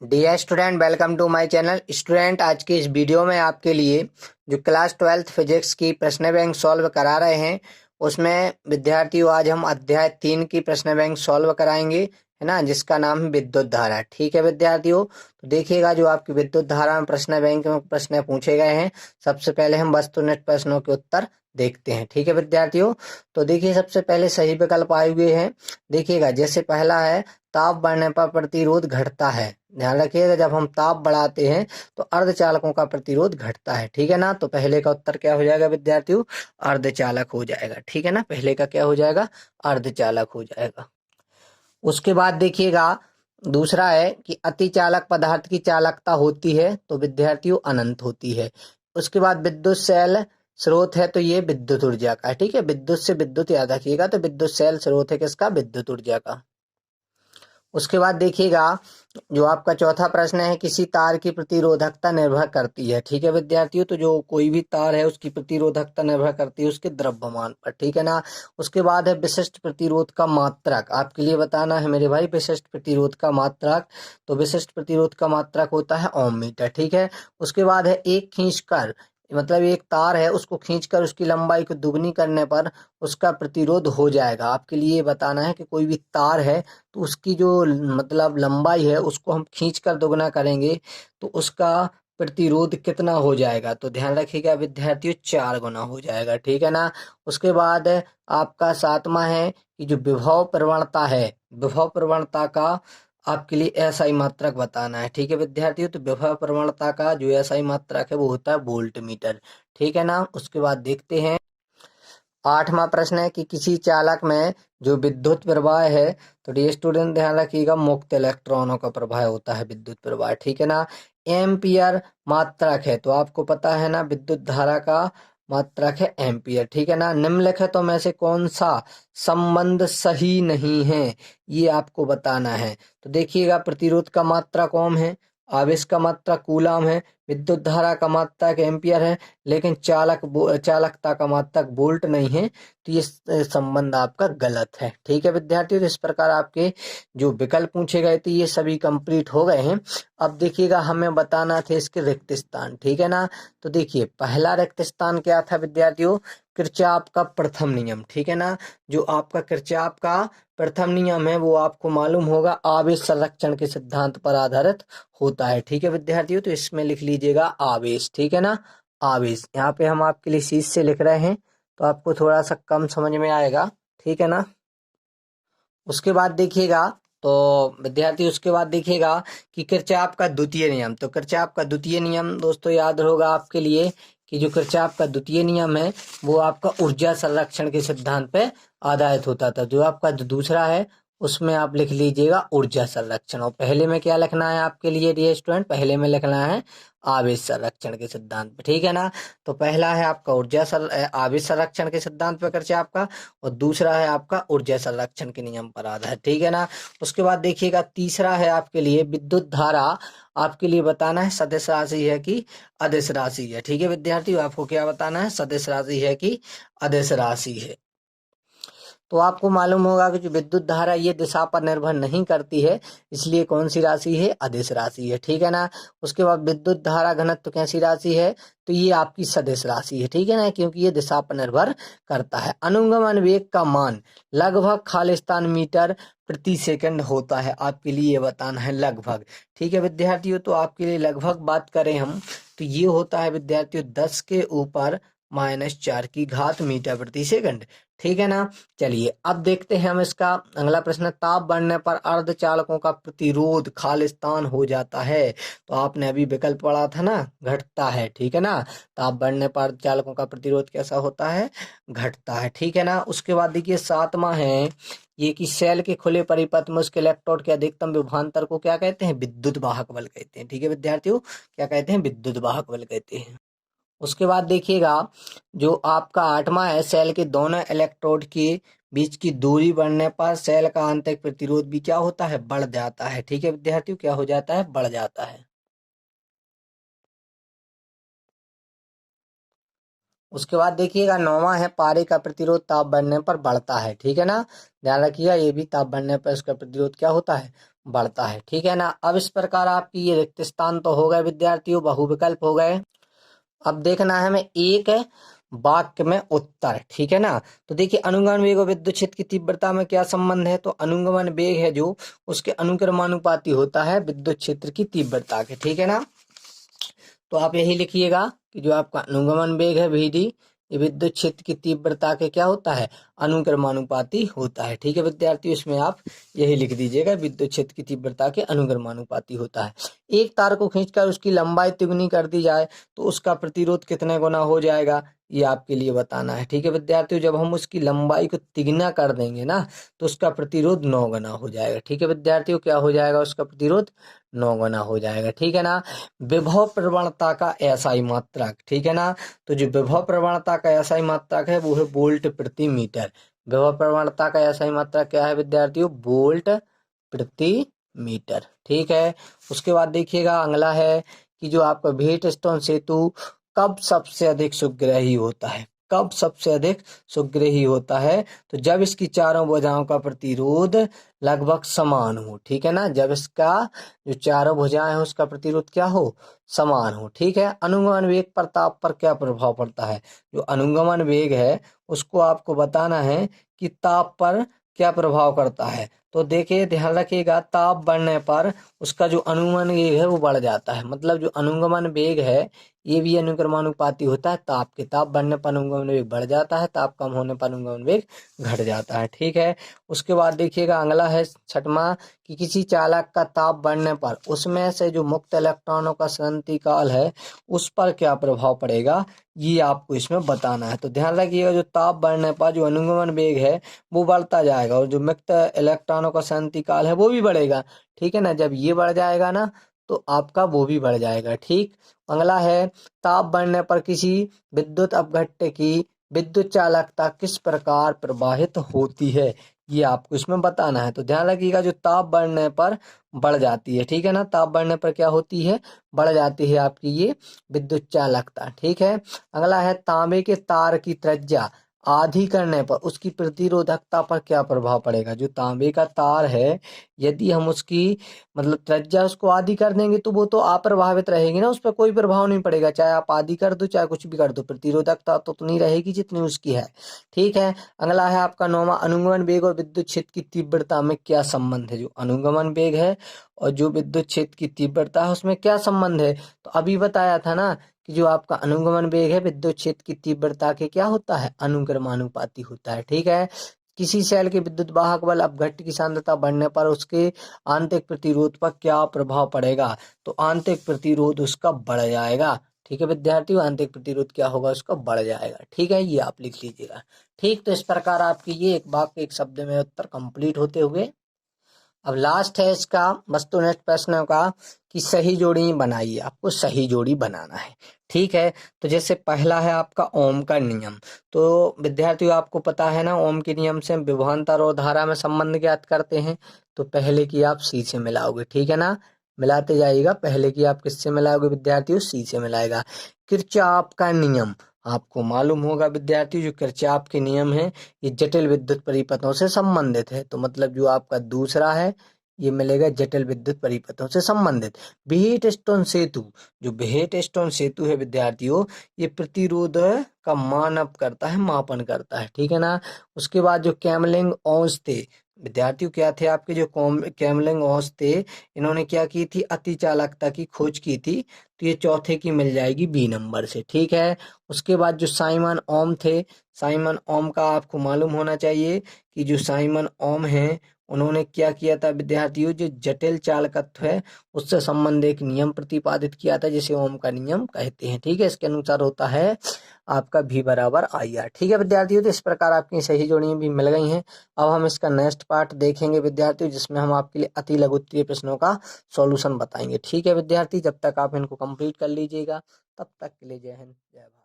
Dear student, welcome to my channel. Student, आज की इस वीडियो में आपके लिए जो क्लास 12th फिजिक्स की प्रश्न बैंक सॉल्व करा रहे हैं, उसमें विद्यार्थियों आज हम अध्याय 3 की प्रश्न बैंक सॉल्व कराएंगे, है ना, जिसका नाम है विद्युत धारा। ठीक है विद्यार्थियों, तो देखिएगा जो आपकी विद्युत धारा में प्रश्न बैंक में प्रश्न पूछे गए हैं, सबसे पहले हम वस्तुनिष्ठ प्रश्नों के उत्तर देखते हैं। ठीक है विद्यार्थियों, तो देखिए सबसे पहले सही विकल्प आए हुए हैं। देखिएगा जैसे पहला है, ताप बढ़ने पर प्रतिरोध घटता है। ध्यान रखिएगा, जब हम ताप बढ़ाते हैं तो अर्धचालकों का प्रतिरोध घटता है। ठीक है ना, तो पहले का उत्तर क्या हो जाएगा विद्यार्थियों? अर्धचालक हो जाएगा। ठीक है ना, पहले का क्या हो जाएगा? अर्धचालक हो जाएगा। उसके बाद देखिएगा दूसरा है कि अतिचालक पदार्थ की चालकता होती है तो विद्यार्थियों अनंत होती है। उसके बाद विद्युत सेल स्रोत है तो ये विद्युत ऊर्जा का है। ठीक है, विद्युत से विद्युत याद रखिएगा, तो विद्युत सेल स्रोत है किसका? विद्युत ऊर्जा का। उसके बाद देखिएगा जो आपका चौथा प्रश्न है, किसी तार की प्रतिरोधकता निर्भर करती है। ठीक है विद्यार्थियों, तो जो कोई भी तार है उसकी प्रतिरोधकता निर्भर करती है उसके द्रव्यमान पर। ठीक है ना। उसके बाद है विशिष्ट प्रतिरोध का मात्रक। आपके लिए बताना है मेरे भाई, विशिष्ट प्रतिरोध का मात्रक। तो विशिष्ट प्रतिरोध का मात्रक होता है ओम मीटर। ठीक है। उसके बाद है एक खींचकर, मतलब एक तार है उसको खींचकर उसकी लंबाई को दुगनी करने पर उसका प्रतिरोध हो जाएगा। आपके लिए बताना है कि कोई भी तार है तो उसकी जो मतलब लंबाई है उसको हम खींच कर दोगुना करेंगे तो उसका प्रतिरोध कितना हो जाएगा? तो ध्यान रखिएगा विद्यार्थियों, 4 गुना हो जाएगा। ठीक है ना। उसके बाद आपका सातवां है कि जो विभव प्रवणता है, विभव प्रवणता का आपके लिए एसआई मात्रक बताना है। ठीक है विद्यार्थियों, तो विभव प्रवणता का जो एसआई मात्रक है वो होता है वोल्ट मीटर। ठीक है ना। उसके बाद देखते हैं आठवां प्रश्न है कि किसी चालक में जो विद्युत प्रवाह है, तो डी स्टूडेंट ध्यान रखिएगा, मुक्त इलेक्ट्रॉनों का प्रवाह होता है विद्युत प्रवाह। ठीक है ना। एम्पियर मात्रक है, तो आपको पता है ना विद्युत धारा का मात्रक है एम्पियर। ठीक है ना। निम्नलिखितों में से कौन सा संबंध सही नहीं है, ये आपको बताना है। तो देखिएगा प्रतिरोध का मात्रक ओम है, आवेश का मात्रक कूलाम है, विद्युत धारा का मात्रक एम्पियर है, लेकिन चालकता का मात्रक वोल्ट नहीं है। तो ये संबंध आपका गलत है। ठीक है विद्यार्थियों, तो इस प्रकार आपके जो विकल्प पूछे गए थे ये सभी कंप्लीट हो गए हैं। अब देखिएगा हमें बताना थे इसके रिक्त स्थान। ठीक है ना। तो देखिए पहला रिक्त स्थान क्या था विद्यार्थियों? किरचॉफ का प्रथम नियम। ठीक है ना। जो आपका किरचॉफ का प्रथम नियम है वो आपको मालूम होगा आवेश संरक्षण के सिद्धांत पर आधारित होता है। ठीक है विद्यार्थियों, तो इसमें लिख लीजिएगा आवेश। ठीक है ना, आवेश। यहाँ पे हम आपके लिए शीश से लिख रहे हैं तो आपको थोड़ा सा कम समझ में आएगा। ठीक है ना। उसके बाद देखिएगा तो विद्यार्थी उसके बाद देखिएगा कि किरचॉफ का द्वितीय नियम। तो किरचॉफ का द्वितीय नियम दोस्तों याद होगा आपके लिए कि जो किरचॉफ का द्वितीय नियम है वो आपका ऊर्जा संरक्षण के सिद्धांत पे आधारित होता था। जो आपका दूसरा है उसमें आप लिख लीजिएगा ऊर्जा संरक्षण, और पहले में क्या लिखना है आपके लिए डियर स्टूडेंट? पहले में लिखना है आवेश संरक्षण के सिद्धांत पे। ठीक है ना। तो पहला है आपका आवेश संरक्षण के सिद्धांत पे किरचॉफ का, और दूसरा है आपका ऊर्जा संरक्षण के नियम पर आधारित। ठीक है ना। उसके बाद देखिएगा तीसरा है आपके लिए विद्युत धारा। आपके लिए बताना है सदिश राशि है कि अदिश राशि है। ठीक है विद्यार्थियों, आपको क्या बताना है? सदिश राशि है कि अदिश राशि है। तो आपको मालूम होगा कि जो विद्युत धारा ये दिशा पर निर्भर नहीं करती है, इसलिए कौन सी राशि है? अदिश राशि है। ठीक है ना। उसके बाद विद्युत धारा घनत्व कैसी राशि है? तो ये आपकी सदिश राशि है। ठीक है ना, क्योंकि ये दिशा पर निर्भर करता है। अनुगमन वेग का मान लगभग खालिस्तान मीटर प्रति सेकंड होता है। आपके लिए बताना है लगभग। ठीक है विद्यार्थियों, तो आपके लिए लगभग बात करें हम तो ये होता है विद्यार्थियों 10 के ऊपर -4 की घात मीटर प्रति सेकंड। ठीक है ना। चलिए अब देखते हैं हम इसका अगला प्रश्न। ताप बढ़ने पर अर्धचालकों का प्रतिरोध खालिस्तान हो जाता है। तो आपने अभी विकल्प पढ़ा था ना, घटता है। ठीक है ना। ताप बढ़ने पर अर्धचालकों का प्रतिरोध कैसा होता है? घटता है। ठीक है ना। उसके बाद देखिए सातवां है ये कि सेल के खुले परिपथ में उसके इलेक्ट्रोड के अधिकतम विभवांतर को क्या कहते हैं? विद्युत वाहक बल कहते हैं। ठीक है विद्यार्थियों, क्या कहते हैं? विद्युत वाहक बल कहते हैं। उसके बाद देखिएगा जो आपका आठवां है, सेल के दोनों इलेक्ट्रोड के बीच की दूरी बढ़ने पर सेल का आंतरिक प्रतिरोध भी क्या होता है? बढ़ जाता है। ठीक है विद्यार्थियों, क्या हो जाता है? बढ़ जाता है। उसके बाद देखिएगा नौवां है पारे का प्रतिरोध ताप बढ़ने पर बढ़ता है। ठीक है ना। ध्यान रखिएगा ये भी ताप बढ़ने पर इसका प्रतिरोध क्या होता है? बढ़ता है। ठीक है ना। अब इस प्रकार आपकी ये रिक्त स्थान तो हो गए विद्यार्थियों, बहुविकल्प हो गए। अब देखना है हमें एक वाक्य में उत्तर। ठीक है ना। तो देखिए अनुगमन वेग और विद्युत क्षेत्र की तीव्रता में क्या संबंध है। तो अनुगमन वेग है जो उसके अनुक्रमानुपाती होता है विद्युत क्षेत्र की तीव्रता के। ठीक है ना। तो आप यही लिखिएगा कि जो आपका अनुगमन वेग है VD, ये विद्युत क्षेत्र की तीव्रता के क्या होता है, अनुक्रमानुपाती होता है। ठीक है विद्यार्थियों, इसमें आप यही लिख दीजिएगा विद्युत क्षेत्र की तीव्रता के अनुक्रमानुपाती होता है। एक तार को खींचकर उसकी लंबाई तिगुनी कर दी जाए तो उसका प्रतिरोध कितने गुना हो जाएगा, ये आपके लिए बताना है। ठीक है विद्यार्थियों, जब हम उसकी लंबाई को तिगुना कर देंगे ना तो उसका प्रतिरोध 9 गुना हो जाएगा। ठीक है विद्यार्थियों, क्या हो जाएगा, उसका प्रतिरोध 9 गुना हो जाएगा। ठीक है ना। विभव प्रवणता का एसआई मात्रक। ठीक है ना। तो जो विभव प्रवणता का एसआई मात्रक है वो है वोल्ट प्रति मीटर। विभव प्रवणता का एसआई मात्रक क्या है विद्यार्थियों, वोल्ट प्रति मीटर। ठीक है। उसके बाद देखिएगा अगला है कि जो आपका व्हीटस्टोन सेतु कब सबसे अधिक सुग्राही होता है। कब सबसे अधिक सुग्राही होता है, तो जब इसकी चारों भुजाओं का प्रतिरोध लगभग समान हो। ठीक है ना। जब इसका जो चारों भुजाएं हैं उसका प्रतिरोध क्या हो, समान हो। ठीक है। अनुगमन वेग पर ताप पर क्या प्रभाव पड़ता है। जो अनुगमन वेग है उसको आपको बताना है कि ताप पर क्या प्रभाव करता है। तो देखिए ध्यान रखिएगा, ताप बढ़ने पर उसका जो अनुगमन वेग है वो बढ़ जाता है। मतलब जो अनुगमन वेग है ये भी अनुक्रमानुपाती होता है ताप के। ताप बढ़ने पर अनुगमन वेग बढ़ जाता है, ताप कम होने पर अनुगमन वेग घट जाता है। ठीक है। उसके बाद देखिएगा अगला है छठवां कि किसी चालक का ताप बढ़ने पर उसमें से जो मुक्त इलेक्ट्रॉनों का संगति काल है उस पर क्या प्रभाव पड़ेगा, ये आपको इसमें बताना है। तो ध्यान रखिएगा, जो ताप बढ़ने पर जो अनुगमन वेग है वो बढ़ता जाएगा और जो मुक्त इलेक्ट्रॉनों का संगति काल है वो भी बढ़ेगा। ठीक है ना। जब ये बढ़ जाएगा ना तो आपका वो भी बढ़ जाएगा। ठीक। अगला है ताप बढ़ने पर किसी विद्युत अपघट्य की विद्युत चालकता किस प्रकार प्रवाहित होती है, ये आपको इसमें बताना है। तो ध्यान रखिएगा, जो ताप बढ़ने पर बढ़ जाती है। ठीक है ना। ताप बढ़ने पर क्या होती है, बढ़ जाती है आपकी ये विद्युत चालकता। ठीक है। अगला है तांबे के तार की त्रिज्या आधी करने पर उसकी प्रतिरोधकता पर क्या प्रभाव पड़ेगा। जो तांबे का तार है यदि हम उसकी मतलब त्रिज्या उसको आधी कर देंगे तो वो तो अप्रभावित रहेगी ना, उस पर कोई प्रभाव नहीं पड़ेगा। चाहे आप आधी कर दो चाहे कुछ भी कर दो, प्रतिरोधकता तो उतनी रहेगी जितनी उसकी है। ठीक है। अगला है आपका नौवां, अनुगमन वेग और विद्युत क्षेत्र की तीव्रता में क्या संबंध है। जो अनुगमन वेग है और जो विद्युत क्षेत्र की तीव्रता है उसमें क्या संबंध है। तो अभी बताया था ना कि जो आपका अनुगमन वेग है विद्युत क्षेत्र की तीव्रता के क्या होता है, अनुक्रमानुपाती होता है। ठीक है। किसी सेल के विद्युत वाहक बल अपघट्य की सांद्रता बढ़ने पर उसके आंतरिक प्रतिरोध पर क्या प्रभाव पड़ेगा। तो आंतरिक प्रतिरोध उसका बढ़ जाएगा। ठीक है विद्यार्थियों, आंतरिक प्रतिरोध क्या होगा, उसका बढ़ जाएगा। ठीक है, ये आप लिख लीजिएगा। ठीक। तो इस प्रकार आपकी ये एक वाक्य एक शब्द में उत्तर कंप्लीट होते हुए अब लास्ट है इसका वस्तुनिष्ठ प्रश्नों का कि सही जोड़ी बनाइए। आपको सही जोड़ी बनाना है। ठीक है। तो जैसे पहला है आपका ओम का नियम। तो विद्यार्थियों आपको पता है ना, ओम के नियम से विभवांतर और धारा में संबंध ज्ञात करते हैं। तो पहले की आप सी से मिलाओगे। ठीक है ना। मिलाते जाइएगा। पहले की आप किससे मिलाओगे विद्यार्थियों, सी से मिलाएगा। किरचॉफ का नियम आपको मालूम होगा विद्यार्थियों, जो किरचॉफ के नियम है ये जटिल विद्युत परिपथों से संबंधित है। तो मतलब जो आपका दूसरा है ये मिलेगा जटिल विद्युत परिपथों से संबंधित। व्हीटस्टोन सेतु, जो व्हीटस्टोन सेतु है विद्यार्थियों ये प्रतिरोध का मानक करता है, मापन करता है। ठीक है ना। उसके बाद जो कैमलिंग औंस थे विद्यार्थियों, क्या थे आपके जो कैमलिंग औंस थे, इन्होंने क्या की थी, अति चालकता की खोज की थी। तो ये चौथे की मिल जाएगी बी नंबर से। ठीक है। उसके बाद जो साइमन ओम थे, साइमन ओम का आपको मालूम होना चाहिए कि जो साइमन ओम है उन्होंने क्या किया था विद्यार्थियों, जो जटिल चालकत्व है उससे संबंधित एक नियम प्रतिपादित किया था जिसे ओम का नियम कहते हैं। ठीक है। इसके अनुसार होता है आपका V बराबर IR। ठीक है विद्यार्थियों, तो इस प्रकार आपकी सही जोड़ियां भी मिल गई हैं। अब हम इसका नेक्स्ट पार्ट देखेंगे विद्यार्थियों, जिसमें हम आपके लिए अति लघु उत्तरीय प्रश्नों का सॉल्यूशन बताएंगे। ठीक है विद्यार्थी, जब तक आप इनको कंप्लीट कर लीजिएगा तब तक के लिए जय हिंद जय भारत।